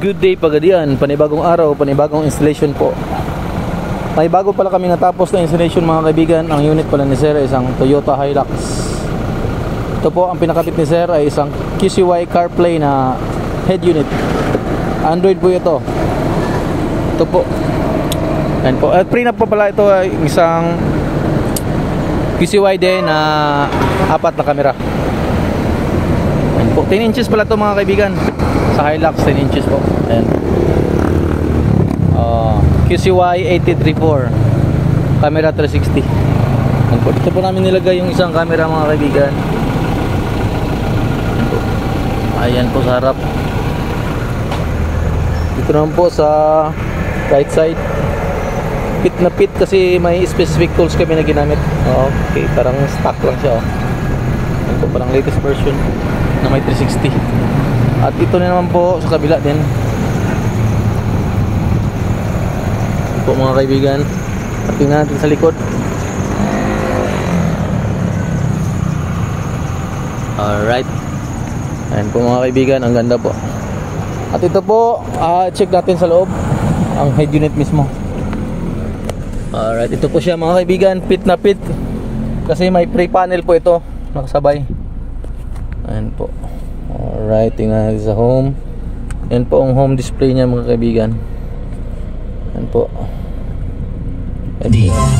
Good day Pagadian, panibagong araw, panibagong installation po. May bago pala kami natapos na installation mga kaibigan. Ang unit pala ni Sir ay isang Toyota Hilux. Ito po ang pinakabit ni Sir ay isang QCY CarPlay na head unit. Android po ito. Ito po. Ayan po. At pre-up po pala ito ay isang QCY din na 4 na camera. Ayan po. 10 inches pala ito mga kaibigan. Sa Hilux 10 inches po. Ayan. QCY 8334 camera 360. Ayan po. Dito po namin nilagay yung isang camera mga kaibigan. Ayan po. Ayan po sa harap. Dito naman po sa right side. Pit na pit kasi may specific tools kami na ginamit. Okay, parang stock lang siya. Ayan po, parang latest version na may 360. At ito na naman po sa kabila din. Ito po mga kaibigan. At tingnan natin sa likod. Alright. Ayan po mga kaibigan, ang ganda po. At ito po, check natin sa loob ang head unit mismo. Alright, ito po siya mga kaibigan, pit na pit. Kasi may pre-panel po ito, nakasabay. Ayan po. Alright, tingnan natin sa home. Yan po ang home display niya mga kaibigan. Yan po.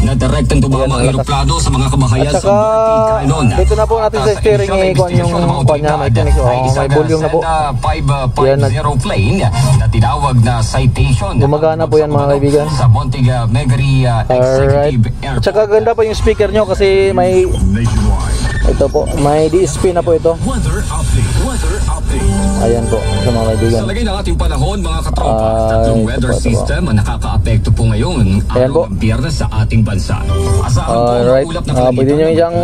Nadirektan to mga eroplano sa mga kabahayan sa Boracay. Dito na po natin sa steering i-con yung con niya. May volume na po. 550 plane na tinawag na Citation. Gumagana po yan mga kaibigan. Sa Montega Megari Executive Airport. At saka ganda po yung speaker nyo kasi may ito po, may DSP na po ito. Ayan po sa mga kaibigan. Sa lagay ng ating panahon mga katropa, tatlong weather system ang nakaka-apekto po ngayon araw ng Biyernes sa ating bansa. Asahan po ang ulap na kalangitan, pwede nyo yung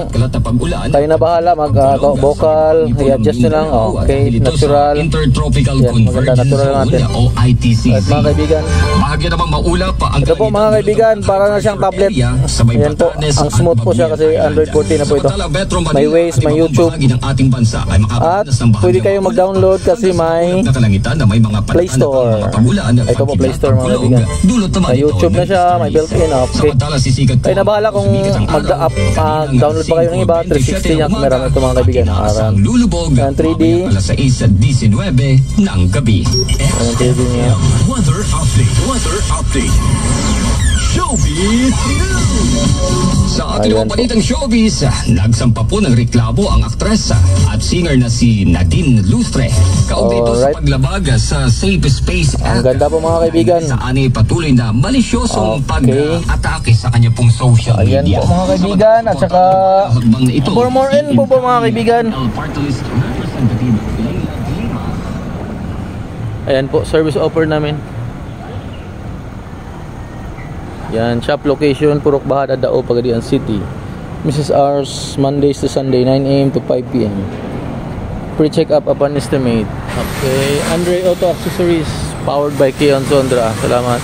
tayo na bahala mag-vocal, i-adjust nyo lang. Okay, natural. Intertropical maganda, natural natin. O ITC. At mga kaibigan, bahagya naman maulap pa ang ito po mga kaibigan, para na siyang tablet. Ayan po, ang smooth po siya kasi Android 14 na po ito. May Waze, may YouTube. At pwede kayong mag-download kasi may Play Store. Ito po Play Store mga kaibigan. May YouTube na siya, may built-in. Okay. Kayo na bahala kung mag-download pa kayo ng iba. 360 niya kung meron ito mga kaibigan. Ayan 3D. Alas 6:19 ng gabi. Ayan 3D niya. Weather update. Showbiz sa ating mga balitang showbiz, nagsampa po ng reklamo ang aktres at singer na si Nadine Lustre kaugnay ito sa paglabag sa Safe Space Act. Ang ganda po mga kaibigan. Saan ay patuloy na malisyosong pag-atake sa kanya pong social media. Ayan po mga kaibigan. At saka for more info po mga kaibigan, ayan po, service offer namin. Yan, shop location, Purok Bahad, Dao, Pagadian City. Mrs. Hours, Mondays to Sunday, 9 AM to 5 PM. Pre-check up upon estimate. Okay, Andre Auto Accessories, powered by Kion Sondra. Salamat.